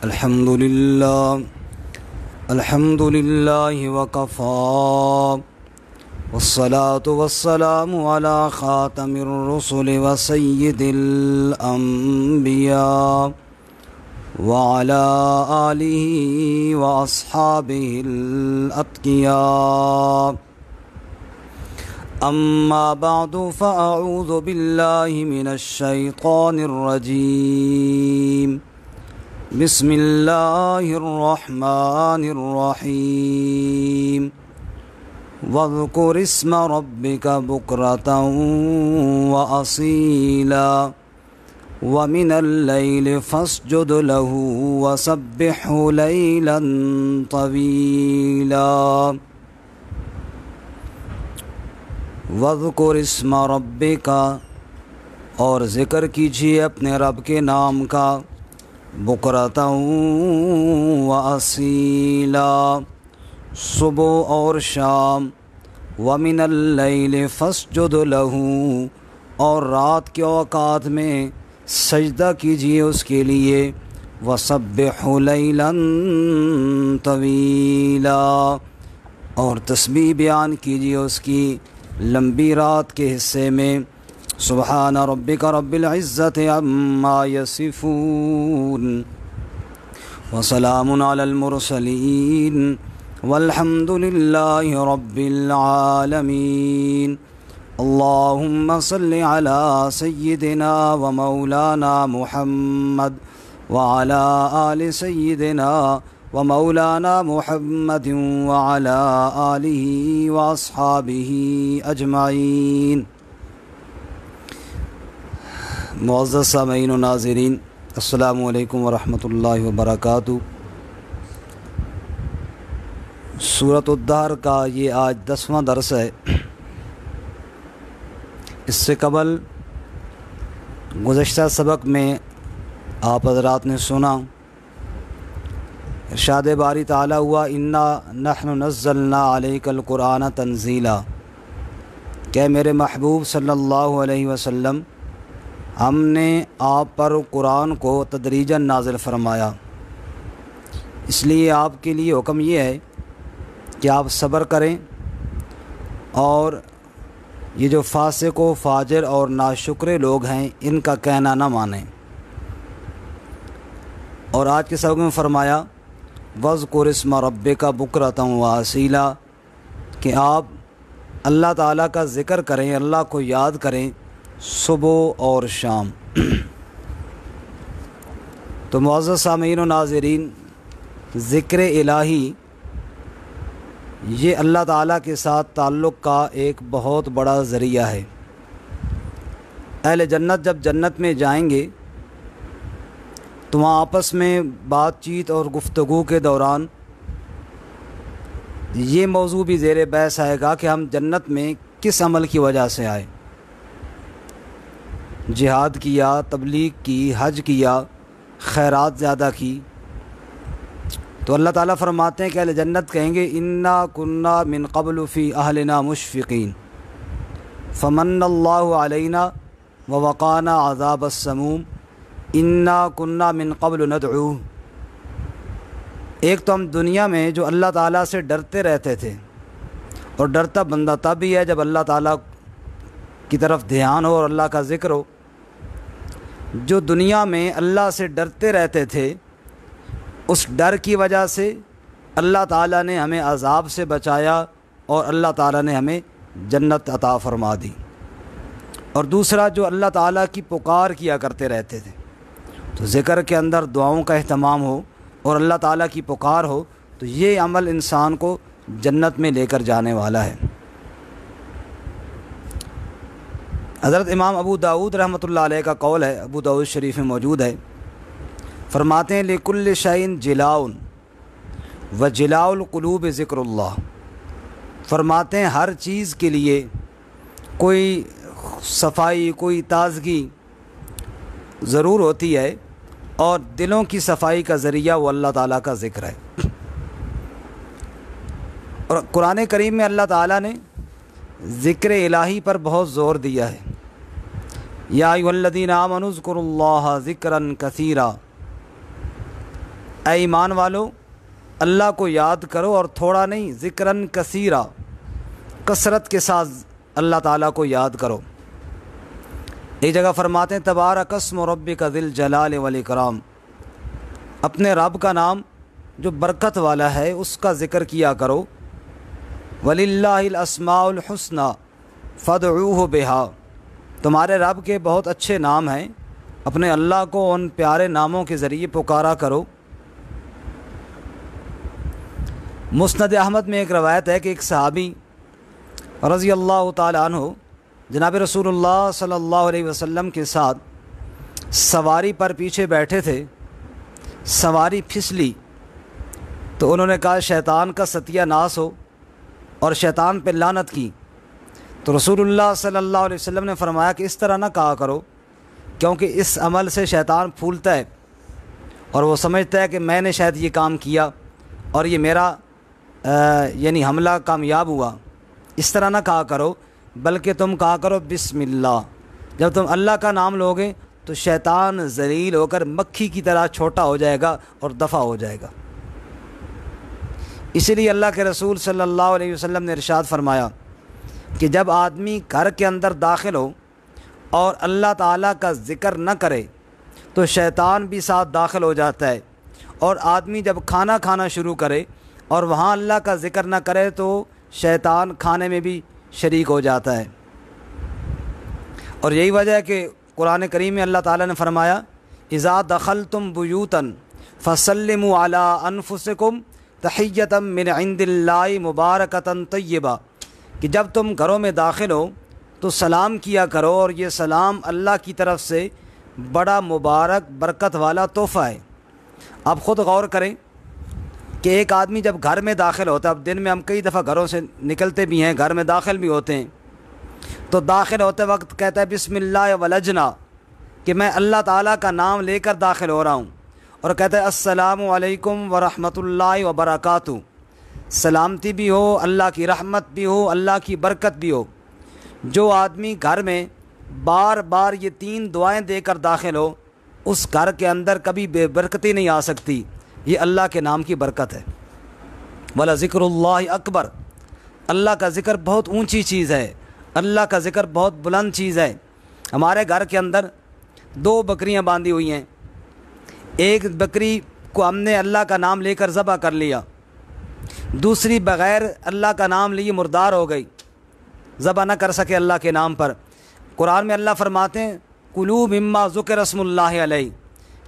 الحمد لله وكفى والصلاة والسلام على خاتم الرسل وسيد الأنبياء وعلى آله وأصحابه الأتقياء. أما بعد فأعوذ بالله من الشيطان الرجيم. بسم الله الرحمن الرحيم. واذكر اسم ربك بكرة وأصيلا ومن الليل فاسجد له وسبحه ليلا طويلا. واذكر اسم ربك، اور ذکر کیجیے اپنے رب کے نام کا، بکرۃ و اصیلا، صبح اور شام، ومن اللیل فاسجد لہ، اور رات کے اوقات میں سجدہ کیجیے اس کے لیے، وسبح لیلا طویلا، اور تسبیح بیان کیجیے اس کی لمبی رات کے حصے میں. سبحان ربک رب العزت عما یصفون وسلام علی المرسلین والحمد للہ رب العالمین. اللہم صل علی سیدنا و مولانا محمد وعلی آل سیدنا و مولانا محمد وعلی آلہ واصحابہ اجمعین. معزز سامعین و ناظرین، السلام علیکم ورحمۃ اللہ وبرکاتہ. سورۃ الدہر کا یہ آج 10واں درس ہے. اس سے قبل گزشتہ سبق میں آپ حضرات نے سنا، ارشاد باری تعالیٰ ہوا، انا نحن نزلنا علیک القرآن تنزیلا، کہ میرے محبوب صلی اللہ علیہ وسلم ہم نے آپ پر قرآن کو تدریجاً نازل فرمایا. اس لیے آپ کے لیے حکم یہ ہے کہ آپ صبر کریں اور یہ جو فاسق و فاجر اور ناشکر لوگ ہیں ان کا کہنا نہ مانیں. اور آج کے سبق میں فرمایا وَاذْكُرِ اسْمَ رَبِّكَ بُكْرَةً وَأَصِيلًا، کہ آپ اللہ تعالیٰ کا ذکر کریں، اللہ کو یاد کریں صبح اور شام. تو معزز سامعین و ناظرین، ذکر الہی یہ اللہ تعالیٰ کے ساتھ تعلق کا ایک بہت بڑا ذریعہ ہے. اہل جنت جب جنت میں جائیں گے تو وہاں آپس میں بات چیت اور گفتگو کے دوران یہ موضوع بھی زیر بحث آئے گا کہ ہم جنت میں کس عمل کی وجہ سے آئے. جہاد کیا، تبلیغ کی، حج کیا، خیرات زیادہ کی. تو اللہ تعالیٰ فرماتے ہیں کہ اہل جنت کہیں گے انا کنا من قبل فی اہلنا مشفقین فمن اللہ علینا ووقانا عذاب السموم انا کنا من قبل ندعوہ. ایک تو ہم دنیا میں جو اللہ تعالیٰ سے ڈرتے رہتے تھے، اور ڈرتا بندہ تب بھی ہے جب اللہ تعالیٰ کی طرف دھیان ہو اور اللہ کا ذکر ہو. جو دنیا میں اللہ سے ڈرتے رہتے تھے، اس ڈر کی وجہ سے اللہ تعالیٰ نے ہمیں عذاب سے بچایا اور اللہ تعالیٰ نے ہمیں جنت عطا فرما دی. اور دوسرا جو اللہ تعالیٰ کی پکار کیا کرتے رہتے تھے، تو ذکر کے اندر دعاؤں کا اہتمام ہو اور اللہ تعالیٰ کی پکار ہو تو یہ عمل انسان کو جنت میں لے کر جانے والا ہے. حضرت امام ابو داؤد رحمۃ اللہ علیہ کا قول ہے، ابو داؤد شریف میں موجود ہے، فرماتے ہیں لِكُلِّ شَيْءٍ جِلَاءٌ وَجِلَاءُ الْقُلُوبِ ذِكْرُ اللَّهِ. فرماتے ہیں ہر چیز کے لیے کوئی صفائی، کوئی تازگی ضرور ہوتی ہے، اور دلوں کی صفائی کا ذریعہ وہ اللہ تعالیٰ کا ذکر ہے. اور قرآن کریم میں اللہ تعالیٰ نے ذکر الہی پر بہت زور دیا ہے. یا ایھا الذین آمنوا اذکروا اللہ ذکرا کثیرا. اے ایمان والو اللہ کو یاد کرو اور تھوڑا نہیں، ذکراً کثیرا، کثرت کے ساتھ اللہ تعالیٰ کو یاد کرو۔ ایک جگہ فرماتے ہیں تبارک اسم ربک ذی الجلال والاکرام، اپنے رب کا نام جو برکت والا ہے اس کا ذکر کیا کرو۔ وللہ الاسماء الحسنی فادعوہ بہا، تمہارے رب کے بہت اچھے نام ہیں، اپنے اللہ کو ان پیارے ناموں کے ذریعے پکارا کرو۔ مسند احمد میں ایک روایت ہے کہ ایک صحابی رضی اللہ تعالی عنہ جناب رسول اللہ صلی اللہ علیہ وسلم کے ساتھ سواری پر پیچھے بیٹھے تھے، سواری پھسلی تو انہوں نے کہا شیطان کا ستیہ ناس ہو، اور شیطان پہ لعنت کی۔ تو رسول اللہ صلی اللہ علیہ وسلم نے فرمایا کہ اس طرح نہ کہا کرو، کیونکہ اس عمل سے شیطان پھولتا ہے اور وہ سمجھتا ہے کہ میں نے شاید یہ کام کیا اور یہ میرا یعنی حملہ کامیاب ہوا۔ اس طرح نہ کہا کرو، بلکہ تم کہا کرو بسم اللہ۔ جب تم اللہ کا نام لوگے تو شیطان ذلیل ہو کر مکھی کی طرح چھوٹا ہو جائے گا اور دفع ہو جائے گا۔ اسی لیے اللہ کے رسول صلی اللہ علیہ وسلم نے ارشاد فرمایا کہ جب آدمی گھر کے اندر داخل ہو اور اللہ تعالیٰ کا ذکر نہ کرے تو شیطان بھی ساتھ داخل ہو جاتا ہے، اور آدمی جب کھانا کھانا شروع کرے اور وہاں اللہ کا ذکر نہ کرے تو شیطان کھانے میں بھی شریک ہو جاتا ہے۔ اور یہی وجہ ہے کہ قرآن کریم میں اللہ تعالیٰ نے فرمایا اذا دخلتم بیوتا فسلموا علی انفسکم تحیۃ من عند اللہ مبارکۃ طیبہ، کہ جب تم گھروں میں داخل ہو تو سلام کیا کرو، اور یہ سلام اللہ کی طرف سے بڑا مبارک برکت والا تحفہ ہے۔ آپ خود غور کریں کہ ایک آدمی جب گھر میں داخل ہوتا ہے، اب دن میں ہم کئی دفعہ گھروں سے نکلتے بھی ہیں، گھر میں داخل بھی ہوتے ہیں، تو داخل ہوتے وقت کہتا ہے بسم اللہ ولجنا، کہ میں اللہ تعالیٰ کا نام لے کر داخل ہو رہا ہوں، اور کہتا ہے السلام علیکم ورحمۃ اللہ وبرکاتہ، سلامتی بھی ہو، اللہ کی رحمت بھی ہو، اللہ کی برکت بھی ہو۔ جو آدمی گھر میں بار بار یہ 3 دعائیں دے کر داخل ہو، اس گھر کے اندر کبھی بے برکتی نہیں آ سکتی۔ یہ اللہ کے نام کی برکت ہے۔ وَلَذِكْرُ اللَّهِ اکبر، اللہ کا ذکر بہت اونچی چیز ہے، اللہ کا ذکر بہت بلند چیز ہے۔ ہمارے گھر کے اندر 2 بکریاں باندھی ہوئی ہیں، ایک بکری کو ہم نے اللہ کا نام لے کر ذبح کر لیا، دوسری بغیر اللہ کا نام لیے مردار ہو گئی، ذبح نہ کر سکے اللہ کے نام پر۔ قرآن میں اللہ فرماتے ہیں کُلُوا مِمَّا ذُکِرَ اسْمُ اللّٰہِ عَلَیْہِ،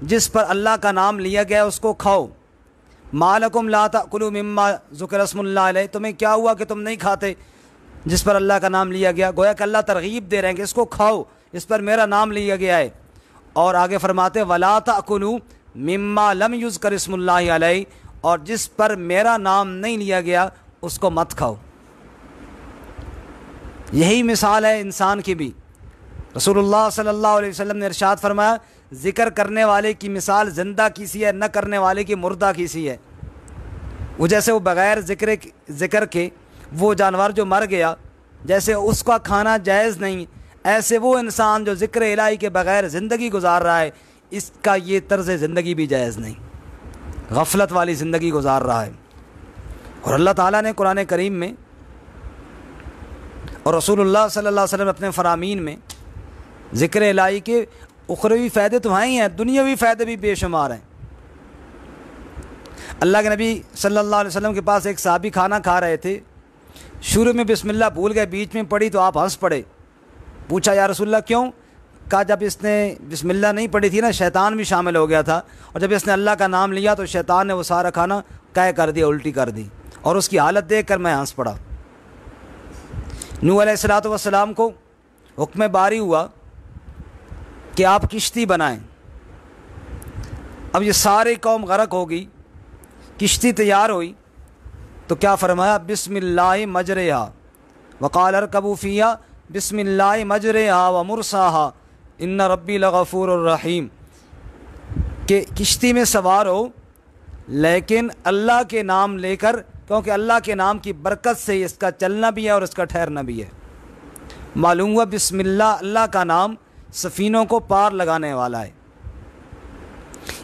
جس پر اللہ کا نام لیا گیا اس کو کھاؤ۔ مَا لَکُمْ لَا تَأْکُلُوا مِمَّا ذُکِرَ اسْمُ اللّٰہِ عَلَیْہِ، تمہیں کیا ہوا کہ تم نہیں کھاتے جس پر اللہ کا نام لیا گیا؟ گویا کہ اللہ ترغیب دے رہے ہیں کہ اس کو کھاؤ، اس پر میرا نام لیا گیا ہے۔ اور آگے فرماتے وَلَا تَأْکُلُوا مِمَّا لَمْ يُذْکَرِ اسْمُ اللّٰہِ عَلَیْہِ، اور جس پر میرا نام نہیں لیا گیا اس کو مت کھاؤ۔ یہی مثال ہے انسان کی بھی۔ رسول اللہ صلی اللہ علیہ وسلم نے ارشاد فرمایا ذکر کرنے والے کی مثال زندہ کی سی ہے، نہ کرنے والے کی مردہ کی سی ہے۔ وہ جیسے وہ بغیر ذکر کے وہ جانور جو مر گیا، جیسے اس کا کھانا جائز نہیں، ایسے وہ انسان جو ذکر الہی کے بغیر زندگی گزار رہا ہے، اس کا یہ طرز زندگی بھی جائز نہیں، غفلت والی زندگی گزار رہا ہے۔ اور اللہ تعالیٰ نے قرآن کریم میں اور رسول اللہ صلی اللہ علیہ وسلم اپنے فرامین میں ذکر الہی کے اخروی فائدے تو ہیں ہی ہیں، دنیاوی فائدے بھی بے شمار ہیں۔ اللہ کے نبی صلی اللہ علیہ وسلم کے پاس ایک صحابی کھانا کھا رہے تھے، شروع میں بسم اللہ بھول گئے، بیچ میں پڑھی تو آپ ہنس پڑے۔ پوچھا یا رسول اللہ کیوں؟ کہا جب اس نے بسم اللہ نہیں پڑھی تھی نا، شیطان بھی شامل ہو گیا تھا، اور جب اس نے اللہ کا نام لیا تو شیطان نے وہ سارا کھانا قے کر دیا، الٹی کر دی، اور اس کی حالت دیکھ کر میں ہنس پڑا۔ نوح علیہ الصلوۃ والسلام کو حکم باری ہوا کہ آپ کشتی بنائیں۔ اب یہ ساری قوم غرق ہوگی، کشتی تیار ہوئی تو کیا فرمایا بسم اللہ مجرہا وقال ارکبوا فیہا بسم اللہ مجرہا ومرساہا ان ربی لغفور الرحیم، کہ کشتی میں سوار ہو لیکن اللہ کے نام لے کر، کیونکہ اللہ کے نام کی برکت سے اس کا چلنا بھی ہے اور اس کا ٹھہرنا بھی ہے۔ معلوم ہوا بسم اللہ، اللہ کا نام سفینوں کو پار لگانے والا ہے۔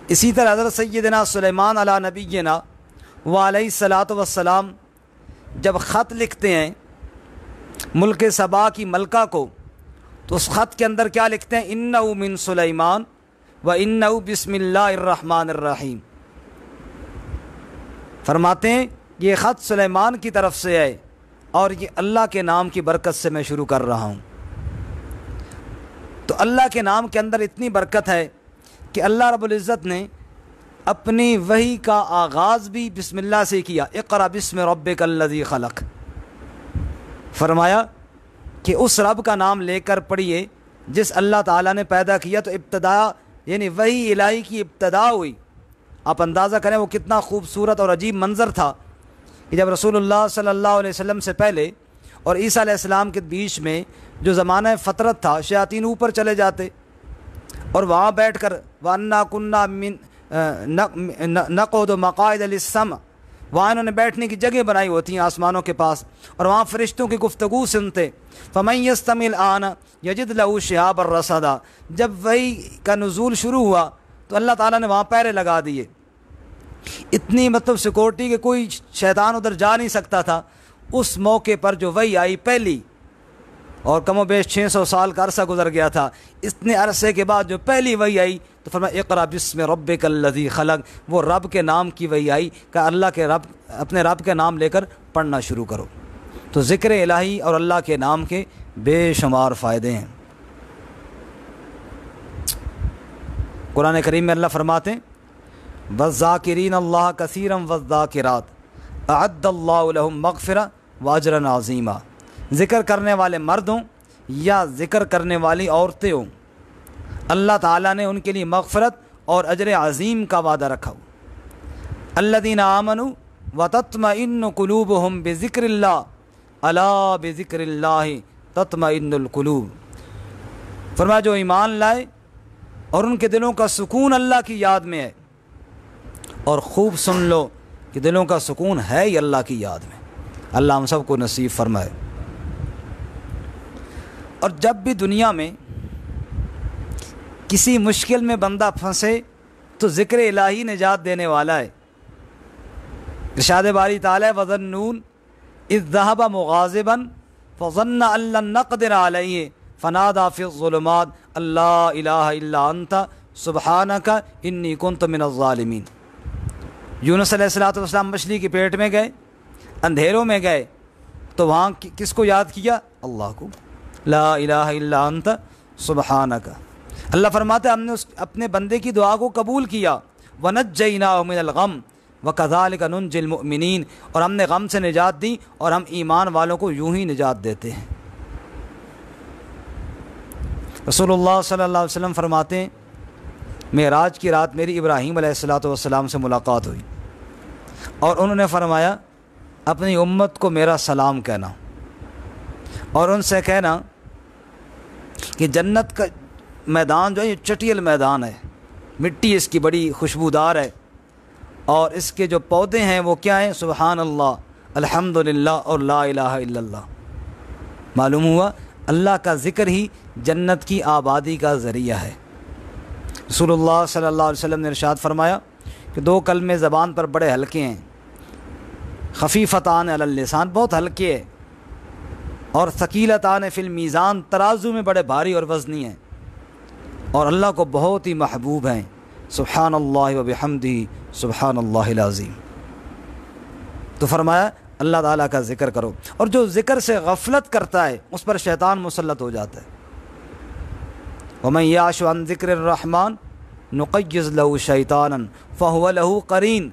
اسی طرح حضرت سیدنا سلیمان علی نبینا و علیہ الصلاۃ والسلام جب خط لکھتے ہیں ملک سبا کی ملکہ کو، تو اس خط کے اندر کیا لکھتے ہیں؟ انہ من سلیمان و انہ بسم اللہ الرحمن الرحیم۔ فرماتے ہیں یہ خط سلیمان کی طرف سے ہے اور یہ اللہ کے نام کی برکت سے میں شروع کر رہا ہوں۔ تو اللہ کے نام کے اندر اتنی برکت ہے کہ اللہ رب العزت نے اپنی وحی کا آغاز بھی بسم اللہ سے کیا، اقرأ بسم ربک الذی خلق۔ فرمایا کہ اس رب کا نام لے کر پڑھیے جس اللہ تعالیٰ نے پیدا کیا۔ تو ابتدا یعنی وحی الہی کی ابتدا ہوئی۔ آپ اندازہ کریں وہ کتنا خوبصورت اور عجیب منظر تھا کہ جب رسول اللہ صلی اللہ علیہ وسلم سے پہلے اور عیسیٰ علیہ السلام کے بیچ میں جو زمانہ فطرت تھا، شیاطین اوپر چلے جاتے اور وہاں بیٹھ کر وَأَنَّا كُنَّا نَقْعُدُ مَقَاعِدَ لِلسَّمْعِ، وہاں انہوں نے بیٹھنے کی جگہ بنائی ہوتی ہیں آسمانوں کے پاس، اور وہاں فرشتوں کی گفتگو سنتے۔ فَمَن يَسْتَمِعِ الْآنَ يَجِدْ لَهُ شِهَابًا رَّصَدًا۔ جب وحی کا نزول شروع ہوا تو اللہ تعالیٰ نے وہاں پہرے لگا دیے، اتنی مطلب سیکورٹی کہ کوئی شیطان ادھر جا نہیں سکتا تھا۔ اس موقع پر جو وحی آئی پہلی، اور کم و بیش 600 سال کا عرصہ گزر گیا تھا، اتنے عرصے کے بعد جو پہلی وحی آئی تو فرمایا اقرأ بسم ربک الذی خلق۔ وہ رب کے نام کی وحی آئی کہ اللہ کے رب، اپنے رب کے نام لے کر پڑھنا شروع کرو۔ تو ذکر الہی اور اللہ کے نام کے بے شمار فائدے ہیں۔ قرآن کریم میں اللہ فرماتے ہیں وَالذَّاکِرِینَ اللَّهَ کَثِیرًا وَالذَّاکِرَاتِ اعد اللہ لہم مغفرہ واجرا عظیما۔ ذکر کرنے والے مرد ہوں یا ذکر کرنے والی عورتیں ہوں، اللہ تعالیٰ نے ان کے لیے مغفرت اور اجر عظیم کا وعدہ رکھا ہو۔ الذین آمنوا وتطمئن قلوبہم بذکر اللہ الا بذکر اللہ تطمئن القلوب۔ فرمایا جو ایمان لائے اور ان کے دلوں کا سکون اللہ کی یاد میں ہے، اور خوب سن لو کہ دلوں کا سکون ہے ہی اللہ کی یاد میں۔ اللہ ہم سب کو نصیب فرمائے۔ اور جب بھی دنیا میں کسی مشکل میں بندہ پھنسے تو ذکر الہی نجات دینے والا ہے۔ ارشاد باری تعالیٰ وَظَنُّونَ اذ ذَهَبَ مُغَاضِبًا فَظَنَّ أَن لَّن نَّقْدِرَ عَلَيْهِ فَنَادَىٰ فِي الظُّلُمَاتِ أَن لَّا إِلَٰهَ إِلَّا أَنتَ سُبْحَانَكَ إِنِّي كُنتُ مِنَ الظَّالِمِينَ۔ یونس علیہ السلام مچھلی کے پیٹ میں گئے، اندھیروں میں گئے تو وہاں کس کو یاد کیا؟ اللہ کو، لا الہ الا انت سبحانک۔ اللہ فرماتے ہم نے اپنے بندے کی دعا کو قبول کیا، وَنَجَّيْنَاهُ مِنَ الْغَمِّ وَكَذَلِكَ نُنْجِي الْمُؤْمِنِينَ، اور ہم نے غم سے نجات دی اور ہم ایمان والوں کو یوں ہی نجات دیتے ہیں۔ رسول اللہ صلی اللہ علیہ وسلم فرماتے ہیں معراج کی رات میری ابراہیم علیہ السلام سے ملاقات ہوئی اور انہوں نے فرمایا اپنی امت کو میرا سلام کہنا اور ان سے کہنا کہ جنت کا میدان جو ہے یہ چٹیل میدان ہے، مٹی اس کی بڑی خوشبودار ہے، اور اس کے جو پودے ہیں وہ کیا ہیں؟ سبحان اللہ، الحمدللہ اور لا الہ الا اللہ۔ معلوم ہوا اللہ کا ذکر ہی جنت کی آبادی کا ذریعہ ہے۔ رسول اللہ صلی اللہ علیہ وسلم نے ارشاد فرمایا کہ دو کلمے زبان پر بڑے ہلکے ہیں، خفیفتان علی اللسان، بہت ہلکے ہیں، اور ثقیلتان فی المیزان، ترازو میں بڑے بھاری اور وزنی ہیں، اور اللہ کو بہت ہی محبوب ہیں، سبحان اللہ و بحمدہ سبحان اللہ العظیم۔ تو فرمایا اللہ تعالیٰ کا ذکر کرو، اور جو ذکر سے غفلت کرتا ہے اس پر شیطان مسلط ہو جاتا ہے۔ وَمَن يَعْشُ عَن ذِكْرِ الرَّحْمَٰنِ نُقَيِّضْ لَهُ شَيْطَانًا فَهُوَ لَهُ قَرِينٌ۔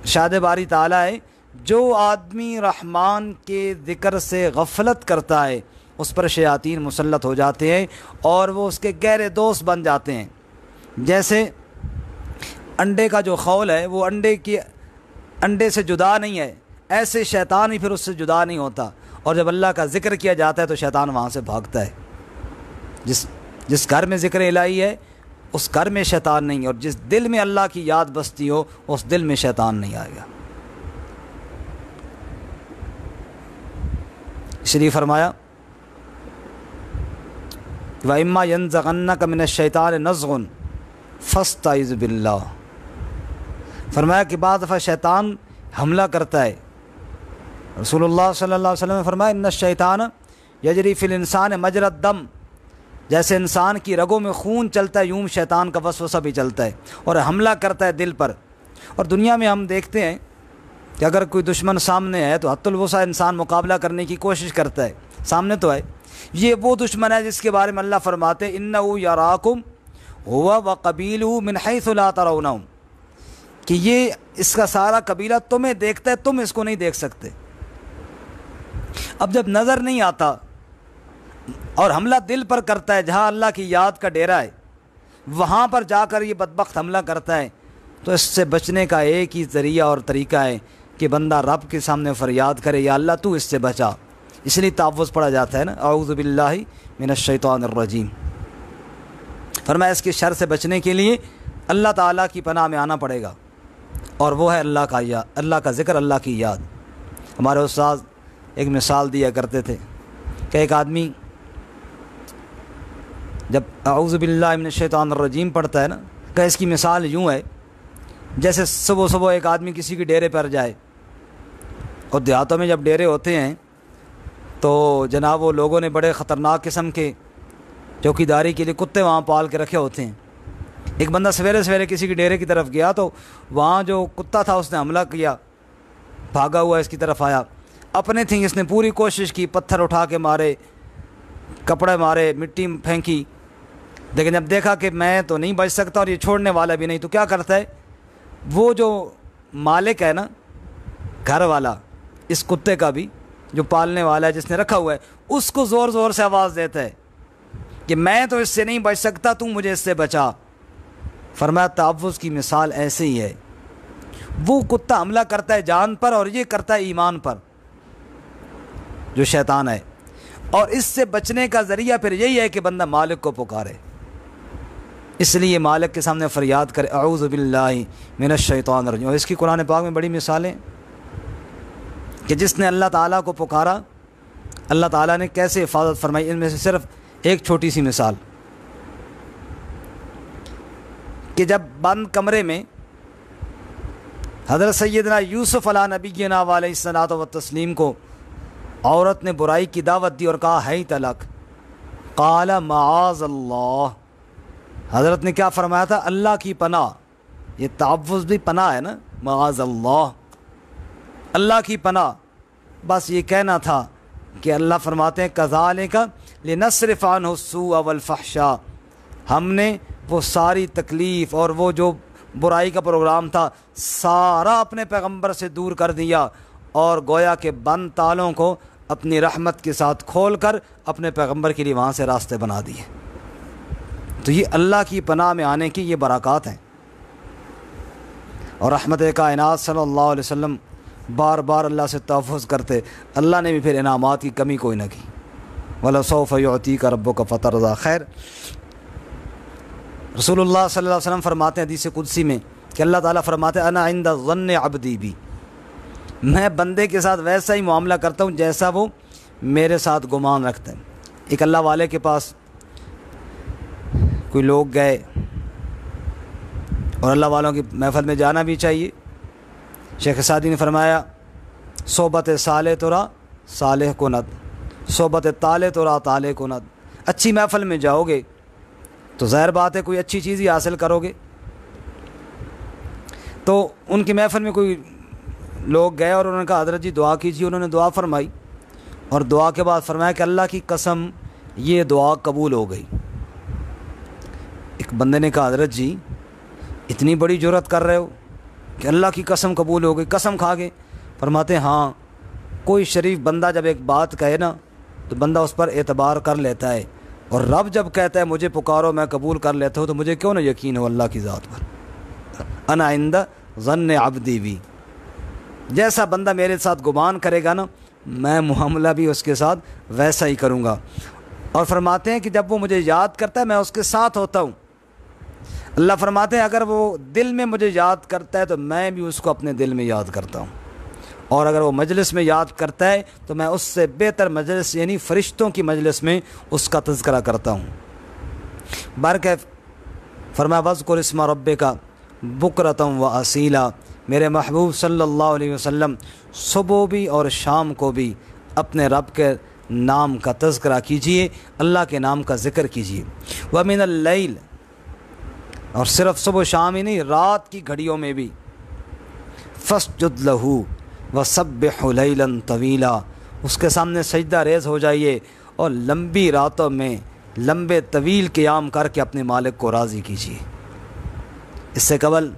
ارشاد باری تعالیٰ ہے جو آدمی رحمان کے ذکر سے غفلت کرتا ہے اس پر شیاطین مسلط ہو جاتے ہیں اور وہ اس کے گہرے دوست بن جاتے ہیں۔ جیسے انڈے کا جو خول ہے وہ انڈے سے جدا نہیں ہے، ایسے شیطان ہی پھر اس سے جدا نہیں ہوتا، اور جب اللہ کا ذکر کیا جاتا ہے تو شیطان وہاں سے بھاگتا ہے۔ جس گھر میں ذکر الہی ہے اس گھر میں شیطان نہیں ہے، اور جس دل میں اللہ کی یاد بستی ہو اس دل میں شیطان نہیں آئے گا۔ اس لیے فرمایا وَإِمَّا يَنزَغَنَّكَ مِنَ الشَّيْطَانِ نَزْغٌ فاستعذ باللہ۔ فرمایا کہ بعض دفعہ شیطان حملہ کرتا ہے۔ رسول اللہ صلی اللہ علیہ وسلم نے فرمایا ان الشیطان یجری فی الانسان مجری الدم، جیسے انسان کی رگوں میں خون چلتا ہے یوں شیطان کا وسوسہ بھی چلتا ہے اور حملہ کرتا ہے دل پر۔ اور دنیا میں ہم دیکھتے ہیں کہ اگر کوئی دشمن سامنے ہے تو حت الوسع انسان مقابلہ کرنے کی کوشش کرتا ہے، سامنے تو ہے۔ یہ وہ دشمن ہے جس کے بارے میں اللہ فرماتے ہیں انہ یراکم ہوا وقبیلہ من حیث لا ترونہم، کہ یہ اس کا سارا قبیلہ تمہیں دیکھتا ہے، تم اس کو نہیں دیکھ سکتے۔ اب جب نظر نہیں آتا اور حملہ دل پر کرتا ہے جہاں اللہ کی یاد کا ڈیرا ہے، وہاں پر جا کر یہ بدبخت حملہ کرتا ہے، تو اس سے بچنے کا ایک ہی ذریعہ اور طریقہ ہے کہ بندہ رب کے سامنے فریاد کرے یا اللہ تو اس سے بچا۔ اس لیے تعوذ پڑھا جاتا ہے نا، اعوذ باللہ من الشیطان الرجیم۔ فرمایا اس کے شر سے بچنے کے لیے اللہ تعالیٰ کی پناہ میں آنا پڑے گا، اور وہ ہے اللہ کا ذکر، اللہ کی یاد۔ ہمارے استاد ایک مثال دیا کرتے تھے کہ ایک آدمی جب اعوذ باللہ من الشیطان الرجیم پڑھتا ہے نا، کہ اس کی مثال یوں ہے جیسے صبح صبح ایک آدمی کسی کے ڈیرے پر جائے، اور دیہاتوں میں جب ڈیرے ہوتے ہیں تو جناب وہ لوگوں نے بڑے خطرناک قسم کے چوکیداری کے لیے کتے وہاں پال کے رکھے ہوتے ہیں۔ ایک بندہ سویرے سویرے کسی کے ڈیرے کی طرف گیا تو وہاں جو کتا تھا اس نے حملہ کیا، بھاگا ہوا اس کی طرف آیا، اپنے تھیں اس نے پوری کوشش کی، پتھر اٹھا کے مارے، کپڑے مارے، مٹی پھینکی، لیکن جب دیکھا کہ میں تو نہیں بچ سکتا اور یہ چھوڑنے والا بھی نہیں، تو کیا کرتا ہے وہ جو مالک ہے نا، گھر والا اس کتے کا بھی، جو پالنے والا ہے جس نے رکھا ہوا ہے، اس کو زور زور سے آواز دیتا ہے کہ میں تو اس سے نہیں بچ سکتا، تم مجھے اس سے بچا۔ فرمایا تعوذ کی مثال ایسے ہی ہے، وہ کتا حملہ کرتا ہے جان پر اور یہ کرتا ہے ایمان پر، جو شیطان ہے، اور اس سے بچنے کا ذریعہ پھر یہی ہے کہ بندہ مالک کو پکارے۔ اس لیے مالک کے سامنے فریاد کرے اعوذ باللہ من الشیطان الرجیم۔ اور اس کی قرآن پاک میں بڑی مثالیں کہ جس نے اللہ تعالیٰ کو پکارا اللہ تعالیٰ نے کیسے حفاظت فرمائی۔ ان میں سے صرف ایک چھوٹی سی مثال کہ جب بند کمرے میں حضرت سیدنا یوسف علیہ نبینا علیہ الصلوۃ والتسلیم کو عورت نے برائی کی دعوت دی اور کہا ہے طلاق، قال معاذ اللہ، حضرت نے کیا فرمایا تھا؟ اللہ کی پناہ۔ یہ تعوذ بھی پناہ ہے نا، معاذ اللہ، اللہ کی پناہ۔ بس یہ کہنا تھا کہ اللہ فرماتے ہیں کذالک لنصرف عنہ السوء والفحشاء، ہم نے وہ ساری تکلیف اور وہ جو برائی کا پروگرام تھا سارا اپنے پیغمبر سے دور کر دیا، اور گویا کہ بند تالوں کو اپنی رحمت کے ساتھ کھول کر اپنے پیغمبر کے لیے وہاں سے راستے بنا دیے۔ تو یہ اللہ کی پناہ میں آنے کی یہ برکات ہیں۔ اور رحمت کائنات صلی اللہ علیہ وسلم بار بار اللہ سے تحفظ کرتے، اللہ نے بھی پھر انعامات کی کمی کوئی نہ کی۔ وَلَسَوْفَ يُعْطِيكَ رَبُّكَ فَتَرْضَىٰ۔ خیر، رسول اللہ صلی اللہ علیہ وسلم فرماتے ہیں حدیث قدسی میں کہ اللہ تعالیٰ فرماتے ہیں انا عند ظن عبدی بی، میں بندے کے ساتھ ویسا ہی معاملہ کرتا ہوں جیسا وہ میرے ساتھ گمان رکھتے ہیں۔ ایک اللہ والے کے پاس کوئی لوگ گئے، اور اللہ والوں کی محفل میں جانا بھی چاہیے۔ شیخ سعدی نے فرمایا صحبت صالح ترا صالح کند، صحبت طالع ترا طالع کند۔ اچھی محفل میں جاؤ گے تو ظاہر بات ہے کوئی اچھی چیز ہی حاصل کرو گے۔ تو ان کی محفل میں کوئی لوگ گئے اور انہوں نے کہا حضرت جی دعا کیجیے، انہوں نے دعا فرمائی، اور دعا کے بعد فرمایا کہ اللہ کی قسم یہ دعا قبول ہو گئی۔ ایک بندے نے کہا حضرت جی اتنی بڑی جرت کر رہے ہو کہ اللہ کی قسم قبول ہو گئی، قسم کھا گئے؟ فرماتے ہیں ہاں، کوئی شریف بندہ جب ایک بات کہے نا تو بندہ اس پر اعتبار کر لیتا ہے، اور رب جب کہتا ہے مجھے پکارو میں قبول کر لیتا ہوں، تو مجھے کیوں نہ یقین ہو اللہ کی ذات پر۔ انا عند ظن عبدی بی، جیسا بندہ میرے ساتھ گمان کرے گا نا میں معاملہ بھی اس کے ساتھ ویسا ہی کروں گا۔ اور فرماتے ہیں کہ جب وہ مجھے یاد کرتا ہے میں اس کے ساتھ ہوتا ہوں۔ اللہ فرماتے ہیں اگر وہ دل میں مجھے یاد کرتا ہے تو میں بھی اس کو اپنے دل میں یاد کرتا ہوں، اور اگر وہ مجلس میں یاد کرتا ہے تو میں اس سے بہتر مجلس یعنی فرشتوں کی مجلس میں اس کا تذکرہ کرتا ہوں۔ برکہ فرمایا وذکر اسم ربک بکرۃ و اصیلا، میرے محبوب صلی اللہ علیہ وسلم صبح بھی اور شام کو بھی اپنے رب کے نام کا تذکرہ کیجئے، اللہ کے نام کا ذکر کیجئے۔ وَمِنَ اللیل، اور صرف صبح و شام ہی نہیں، رات کی گھڑیوں میں بھی، فَاسْجُدْ لَهُ وَسَبِّحْهُ لَيْلًا طَوِيلًا، اس کے سامنے سجدہ ریز ہو جائیے اور لمبی راتوں میں لمبے طویل قیام کر کے اپنے مالک کو راضی کیجیے۔ اس سے قبل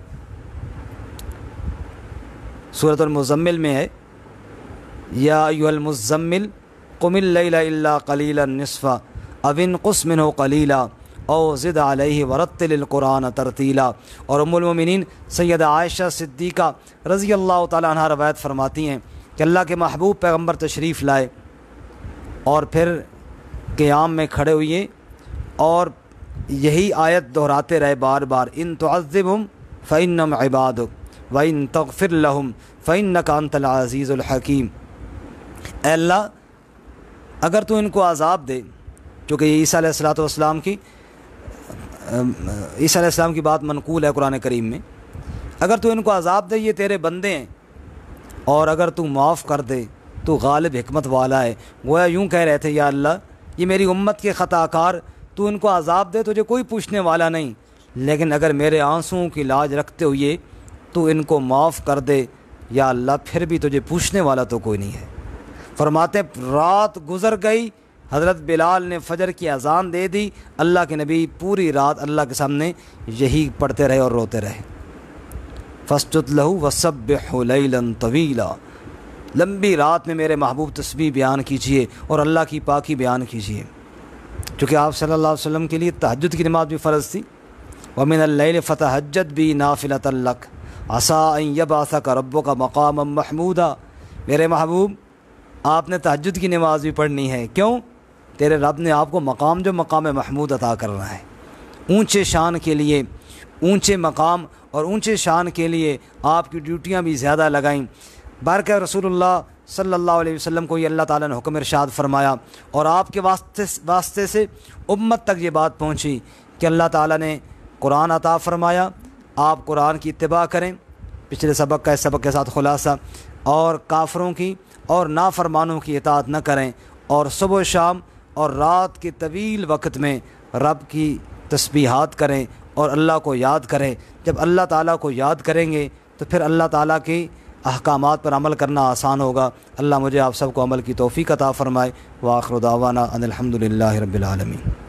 سورۃ المزمل میں ہے یا ایھا المزمل قم اللیل الا قلیلا نصفا او انقص منہ قلیلا او زد علیہ ورتل القرآن ترتیلا۔ اور ام المؤمنین سیدہ عائشہ صدیقہ رضی اللہ تعالیٰ عنہ روایت فرماتی ہیں کہ اللہ کے محبوب پیغمبر تشریف لائے اور پھر قیام میں کھڑے ہوئے اور یہی آیت دہراتے رہے بار بار، ان تعذبہم فإنہم عبادک وَإِن تغفر لَهُمْ فَإِنَّكَ أَنْتَ الْعَزِيزُ الْحَكِيمُ۔ اے اللہ اگر تو ان کو عذاب دے، کیونکہ یہ عیسیٰ علیہ السلام کی بات منقول ہے قرآن کریم میں، اگر تو ان کو عذاب دے یہ تیرے بندے ہیں، اور اگر تو معاف کر دے تو غالب حکمت والا ہے۔ گویا یوں کہہ رہے تھے یا اللہ یہ میری امت کے خطا کار، تو ان کو عذاب دے تجھے کوئی پوچھنے والا نہیں، لیکن اگر میرے آنسوؤں کی لاج رکھتے ہوئے تو ان کو معاف کر دے یا اللہ پھر بھی تجھے پوچھنے والا تو کوئی نہیں ہے۔ فرماتے رات گزر گئی، حضرت بلال نے فجر کی اذان دے دی، اللہ کے نبی پوری رات اللہ کے سامنے یہی پڑھتے رہے اور روتے رہے۔ فَاسْجُدْ لَهُ وَسَبِّحْهُ لَيْلًا طَوِيلًا، لمبی رات میں میرے محبوب تسبیح بیان کیجیے اور اللہ کی پاکی بیان کیجیے، چونکہ آپ صلی اللہ علیہ وسلم کے لیے تہجد کی نماز بھی فرض تھی۔ وَمِنَ اللَّيْلِ فَتَهَجَّدْ بِهِ نَافِلَةً لَكَ عَسَىٰ أَن يَبْعَثَكَ رَبُّكَ مَقَامًا مَحْمُودًا، میرے محبوب آپ نے تہجد کی نماز بھی پڑھنی ہے، کیوں؟ تیرے رب نے آپ کو مقام جو مقام محمود عطا کرنا ہے، اونچے شان کے لیے، اونچے مقام اور اونچے شان کے لیے آپ کی ڈیوٹیاں بھی زیادہ لگائیں۔ بارکہ رسول اللہ صلی اللہ علیہ وسلم کو یہ اللہ تعالیٰ نے حکم ارشاد فرمایا، اور آپ کے واسطے سے امت تک یہ بات پہنچی کہ اللہ تعالیٰ نے قرآن عطا فرمایا، آپ قرآن کی اتباع کریں، پچھلے سبق کا اس سبق کے ساتھ خلاصہ، اور کافروں کی اور نافرمانوں کی اطاعت نہ کریں، اور صبح و شام اور رات کے طویل وقت میں رب کی تسبیحات کریں اور اللہ کو یاد کریں۔ جب اللہ تعالیٰ کو یاد کریں گے تو پھر اللہ تعالیٰ کے احکامات پر عمل کرنا آسان ہوگا۔ اللہ مجھے آپ سب کو عمل کی توفیق عطا فرمائے۔ وآخر دعوانا ان الحمد للہ رب العالمین۔